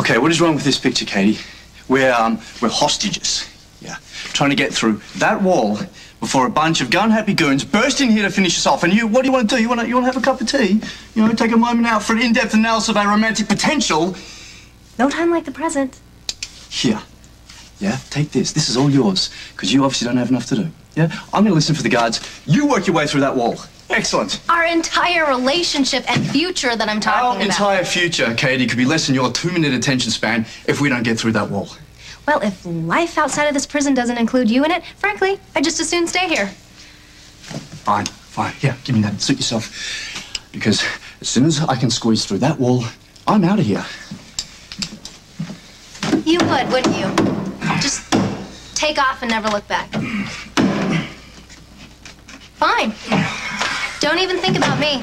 Okay, what is wrong with this picture, Katie? We're hostages. Yeah, trying to get through that wall before a bunch of gun-happy goons burst in here to finish us off. And you, what do you want to do? You want to have a cup of tea? You know, take a moment out for an in-depth analysis of our romantic potential. No time like the present. Here. Yeah, take this. This is all yours, because you obviously don't have enough to do. Yeah? I'm going to listen for the guards. You work your way through that wall. Excellent. Our entire relationship and future that I'm talking about. Our entire future, Katie, could be less than your 2-minute attention span if we don't get through that wall. Well, if life outside of this prison doesn't include you in it, frankly, I'd just as soon stay here. Fine, fine. Here, give me that. Suit yourself. Because as soon as I can squeeze through that wall, I'm out of here. You would, wouldn't you? Just take off and never look back. Fine. Don't even think about me.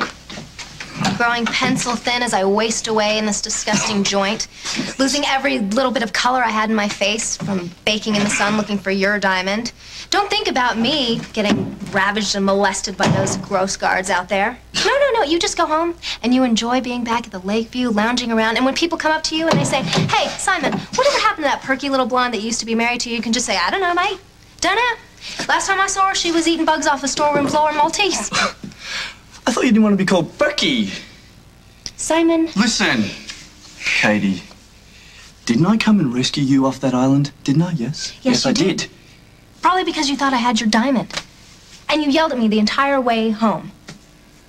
Growing pencil thin as I waste away in this disgusting joint, losing every little bit of color I had in my face from baking in the sun looking for your diamond. Don't think about me getting ravaged and molested by those gross guards out there. No, you just go home and you enjoy being back at the Lakeview, lounging around, and when people come up to you and they say, "Hey, Simon, whatever happened to that perky little blonde that used to be married to you?" You can just say, "I don't know, mate. Don't know. Last time I saw her, she was eating bugs off a storeroom floor in Maltese." I thought you didn't want to be called Perky. Simon. Listen, Katie. Didn't I come and rescue you off that island? Didn't I? Yes. Yes, I did. Probably because you thought I had your diamond. And you yelled at me the entire way home.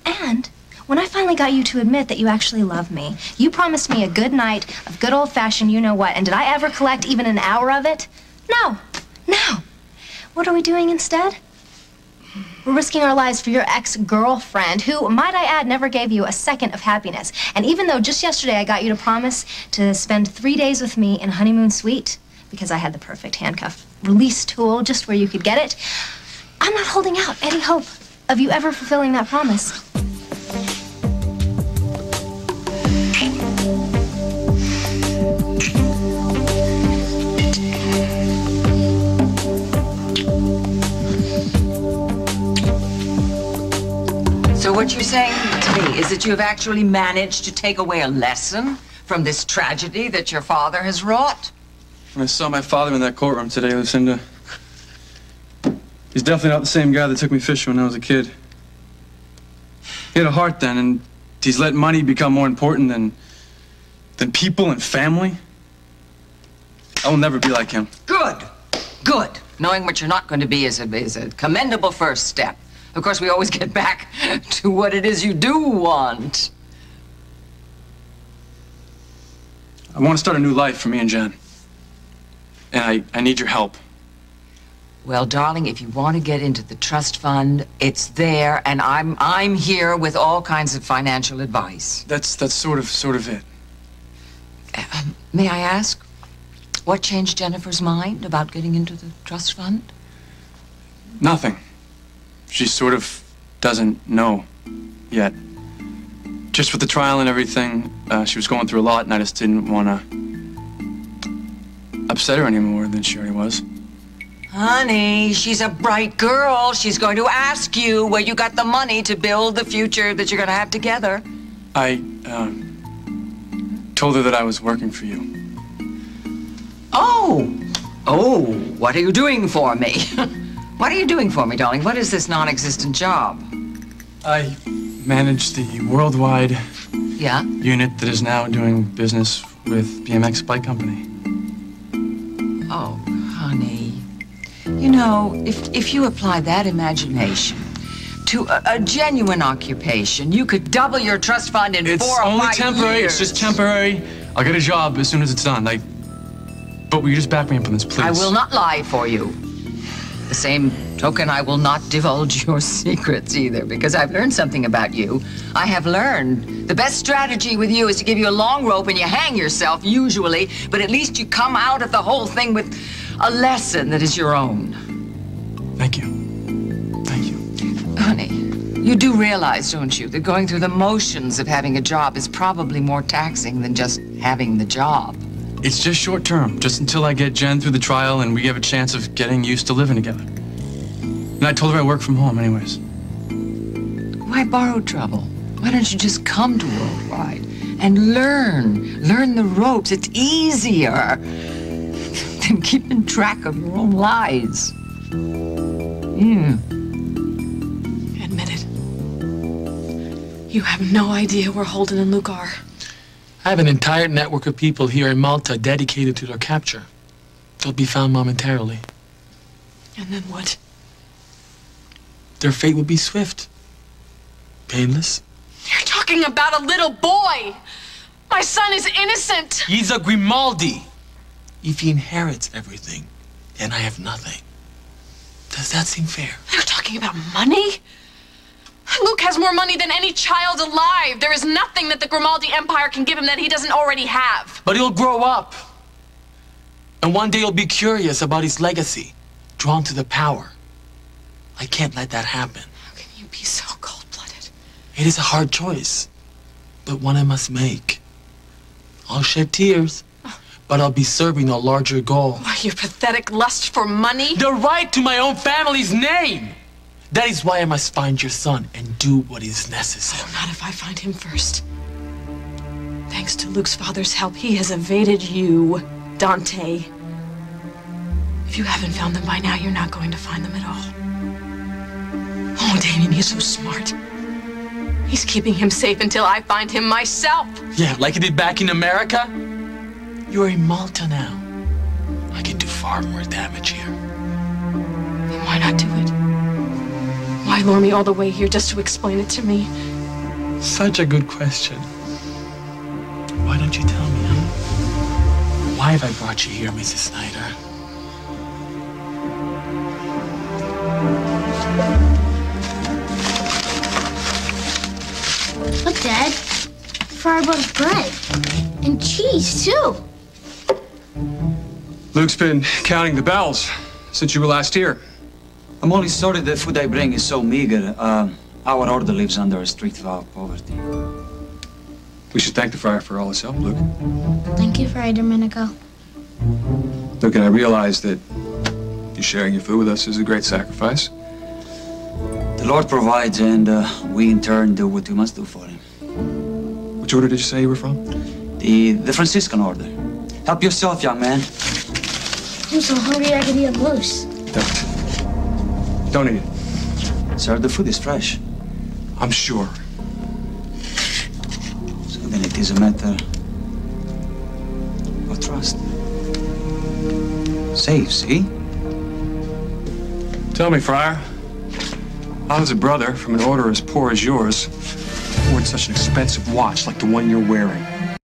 And when I finally got you to admit that you actually love me, you promised me a good night of good old-fashioned you-know-what. And did I ever collect even an hour of it? No. No. What are we doing instead? We're risking our lives for your ex-girlfriend, who, might I add, never gave you a second of happiness. And even though just yesterday I got you to promise to spend 3 days with me in a honeymoon suite, because I had the perfect handcuff release tool just where you could get it, I'm not holding out any hope of you ever fulfilling that promise. So what you're saying to me is that you have actually managed to take away a lesson from this tragedy that your father has wrought? When I saw my father in that courtroom today, Lucinda, he's definitely not the same guy that took me fishing when I was a kid. He had a heart then, and he's let money become more important than people and family. I will never be like him. Good. Good. Knowing what you're not going to be is a commendable first step. Of course, we always get back to what it is you do want. I want to start a new life for me and Jen. And I need your help. Well, darling, if you want to get into the trust fund, it's there, and I'm here with all kinds of financial advice. That's sort of it. May I ask, what changed Jennifer's mind about getting into the trust fund? Nothing. She sort of doesn't know yet. Just with the trial and everything, she was going through a lot, and I just didn't want to upset her any more than she already was. Honey, she's a bright girl. She's going to ask you where you got the money to build the future that you're going to have together. I told her that I was working for you. Oh, what are you doing for me? What are you doing for me, darling? What is this non-existent job? I manage the worldwide unit that is now doing business with BMX Bike Company. Oh, honey. You know, if you apply that imagination to a genuine occupation, you could double your trust fund in 4 or 5 years. It's only temporary. It's just temporary. I'll get a job as soon as it's done. But will you just back me up on this, please? I will not lie for you. The same token, I will not divulge your secrets either, because I've learned something about you. I have learned the best strategy with you is to give you a long rope and you hang yourself, usually, but at least you come out of the whole thing with a lesson that is your own. Thank you. Thank you. Honey, you do realize, don't you, that going through the motions of having a job is probably more taxing than just having the job. It's just short term, just until I get Jen through the trial and we have a chance of getting used to living together. And I told her I work from home anyways. Why borrow trouble? Why don't you just come to Worldwide and learn the ropes. It's easier than keeping track of your own lies. Admit it. You have no idea where Holden and Luke are. I have an entire network of people here in Malta dedicated to their capture. They'll be found momentarily. And then what? Their fate will be swift. Painless. You're talking about a little boy! My son is innocent! He's a Grimaldi. If he inherits everything, then I have nothing. Does that seem fair? You're talking about money? Luke has more money than any child alive. There is nothing that the Grimaldi Empire can give him that he doesn't already have. But he'll grow up. And one day he'll be curious about his legacy, drawn to the power. I can't let that happen. How can you be so cold-blooded? It is a hard choice, but one I must make. I'll shed tears, but I'll be serving a larger goal. Why, your pathetic lust for money? The right to my own family's name! That is why I must find your son and do what is necessary. Oh, not if I find him first. Thanks to Luke's father's help, he has evaded you, Dante. If you haven't found them by now, you're not going to find them at all. Oh, Damien, he's so smart. He's keeping him safe until I find him myself. Yeah, like he did back in America? You're in Malta now. I can do far more damage here. Then why not do it? Why lure me all the way here just to explain it to me? Such a good question. Why don't you tell me, huh? Why have I brought you here, Mrs. Snyder? Look, Dad. Friar brought us bread. And cheese, too. Luke's been counting the bells since you were last here. I'm only sorry the food I bring is so meager. Our order lives under a strict vow of poverty. We should thank the friar for all his help, Luke. Thank you, Friar Domenico. Luke, and I realize that you sharing your food with us is a great sacrifice. The Lord provides, and we in turn do what we must do for him. Which order did you say you were from? The Franciscan order. Help yourself, young man. I'm so hungry I could eat a moose. Don't eat it. Sir, the food is fresh. I'm sure. So then it is a matter of trust. Safe, see? Tell me, friar, how does a brother from an order as poor as yours afford such an expensive watch like the one you're wearing?